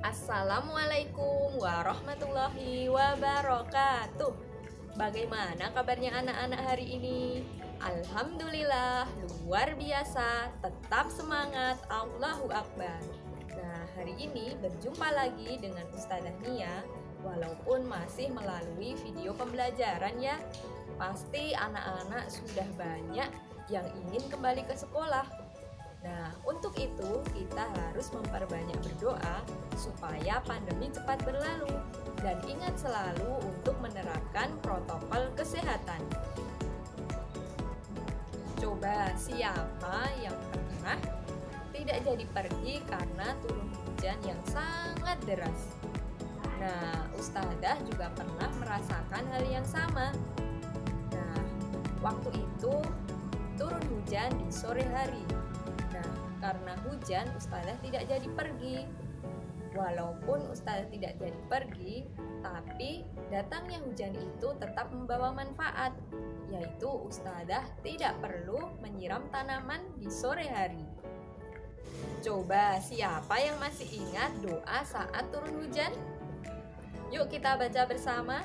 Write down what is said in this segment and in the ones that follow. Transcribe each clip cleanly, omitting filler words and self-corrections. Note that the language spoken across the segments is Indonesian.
Assalamualaikum warahmatullahi wabarakatuh. Bagaimana kabarnya anak-anak hari ini? Alhamdulillah, luar biasa, tetap semangat, Allahu Akbar. Nah, hari ini berjumpa lagi dengan Ustazah Nia, walaupun masih melalui video pembelajaran ya. Pasti anak-anak sudah banyak yang ingin kembali ke sekolah. Nah, untuk itu kita harus memperbanyak berdoa supaya pandemi cepat berlalu dan ingat selalu untuk menerapkan protokol kesehatan. Coba siapa yang pernah tidak jadi pergi karena turun hujan yang sangat deras? Nah, Ustazah juga pernah merasakan hal yang sama. Nah, waktu itu turun hujan di sore hari. Karena hujan, Ustazah tidak jadi pergi. Walaupun Ustazah tidak jadi pergi, tapi datangnya hujan itu tetap membawa manfaat, yaitu Ustazah tidak perlu menyiram tanaman di sore hari. Coba siapa yang masih ingat doa saat turun hujan? Yuk kita baca bersama.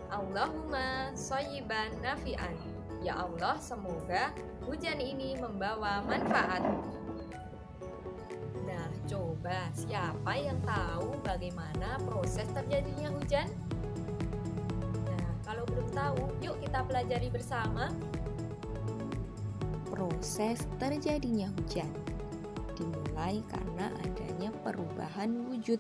Allahumma shayyiban nafi'an. Ya Allah, semoga hujan ini membawa manfaat. Nah, coba siapa yang tahu bagaimana proses terjadinya hujan? Nah, kalau belum tahu, yuk kita pelajari bersama. Proses terjadinya hujan dimulai karena adanya perubahan wujud.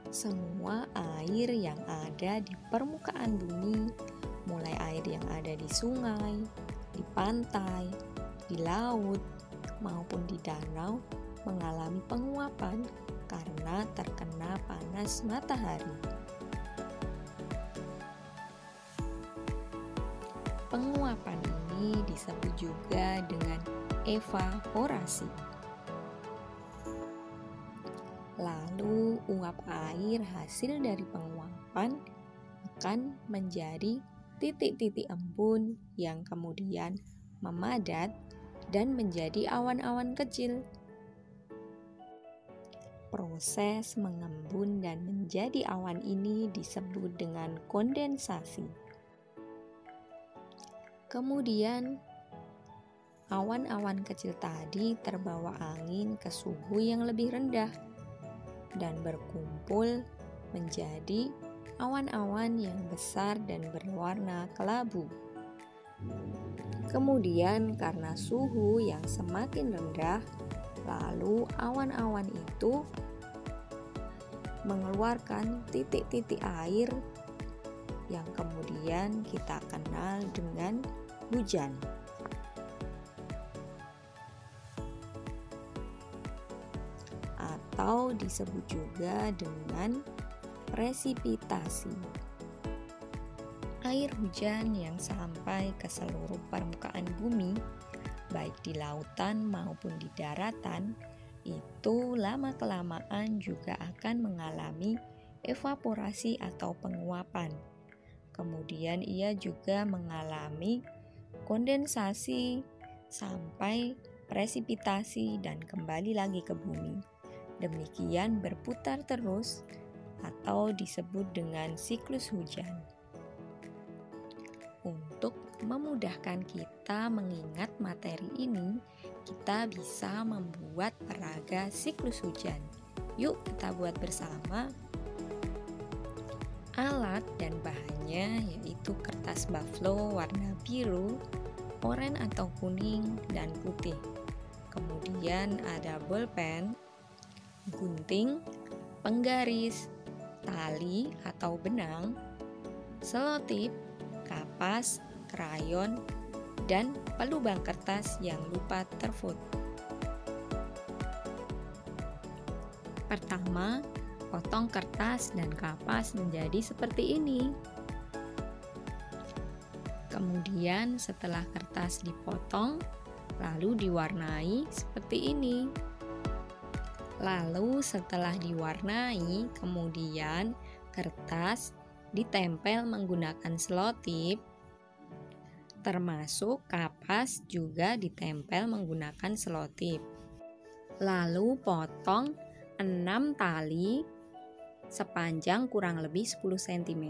Semua air yang ada di permukaan bumi, mulai air yang ada di sungai, di pantai, di laut, maupun di danau mengalami penguapan karena terkena panas matahari. Penguapan ini disebut juga dengan evaporasi. Lalu uap air hasil dari penguapan akan menjadi titik-titik embun yang kemudian memadat dan menjadi awan-awan kecil. Proses mengembun dan menjadi awan ini disebut dengan kondensasi. Kemudian, awan-awan kecil tadi terbawa angin ke suhu yang lebih rendah dan berkumpul menjadi awan-awan yang besar dan berwarna kelabu. Kemudian karena suhu yang semakin rendah, lalu awan-awan itu mengeluarkan titik-titik air yang kemudian kita kenal dengan hujan. Atau disebut juga dengan presipitasi. Air hujan yang sampai ke seluruh permukaan bumi, baik di lautan maupun di daratan, itu lama-kelamaan juga akan mengalami evaporasi atau penguapan. Kemudian ia juga mengalami kondensasi sampai presipitasi dan kembali lagi ke bumi. Demikian berputar terus atau disebut dengan siklus hujan. Untuk memudahkan kita mengingat materi ini, kita bisa membuat peraga siklus hujan. Yuk kita buat bersama. Alat dan bahannya yaitu kertas buffalo warna biru, oranye atau kuning, dan putih. Kemudian ada bolpen, gunting, penggaris, tali atau benang, selotip, kapas, krayon, dan pelubang kertas yang lupa terfoto. Pertama, potong kertas dan kapas menjadi seperti ini. Kemudian setelah kertas dipotong, lalu diwarnai seperti ini. Lalu setelah diwarnai, kemudian kertas ditempel menggunakan selotip termasuk kapas juga ditempel menggunakan selotip. Lalu potong 6 tali sepanjang kurang lebih 10 cm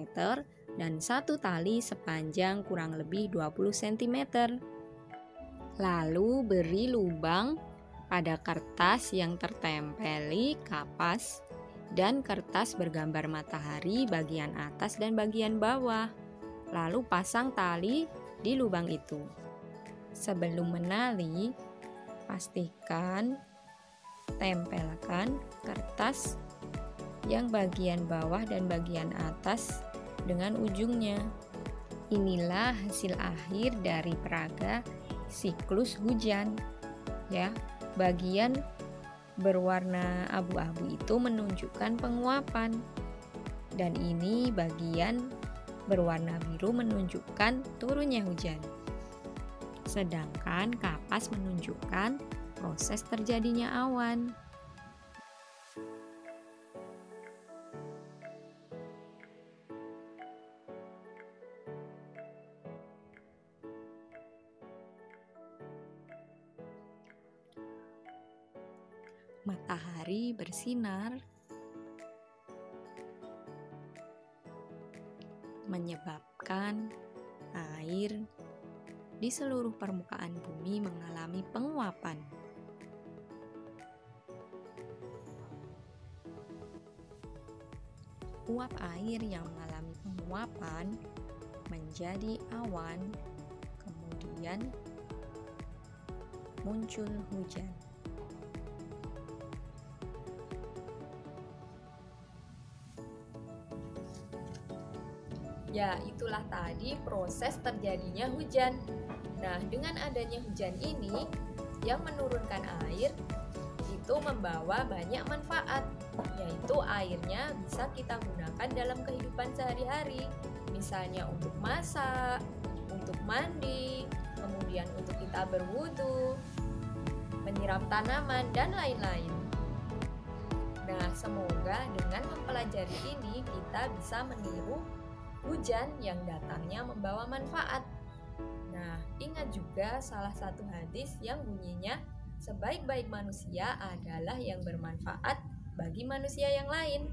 dan 1 tali sepanjang kurang lebih 20 cm. Lalu beri lubang pada kertas yang tertempeli kapas dan kertas bergambar matahari bagian atas dan bagian bawah. Lalu pasang tali di lubang itu. Sebelum menali, pastikan tempelkan kertas yang bagian bawah dan bagian atas dengan ujungnya. Inilah hasil akhir dari peraga siklus hujan. Ya, bagian berwarna abu-abu itu menunjukkan penguapan. Dan ini bagian berwarna biru menunjukkan turunnya hujan. Sedangkan kapas menunjukkan proses terjadinya awan. Matahari bersinar menyebabkan air di seluruh permukaan bumi mengalami penguapan. Uap air yang mengalami penguapan menjadi awan, kemudian muncul hujan. Ya, itulah tadi proses terjadinya hujan. Nah, dengan adanya hujan ini yang menurunkan air itu membawa banyak manfaat, yaitu airnya bisa kita gunakan dalam kehidupan sehari-hari, misalnya untuk masak, untuk mandi, kemudian untuk kita berwudu, menyiram tanaman, dan lain-lain. Nah, semoga dengan mempelajari ini kita bisa meniru hujan yang datangnya membawa manfaat. Nah, ingat juga salah satu hadis yang bunyinya, sebaik-baik manusia adalah yang bermanfaat bagi manusia yang lain.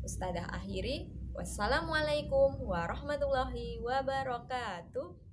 Ustadzah akhiri, wassalamualaikum warahmatullahi wabarakatuh.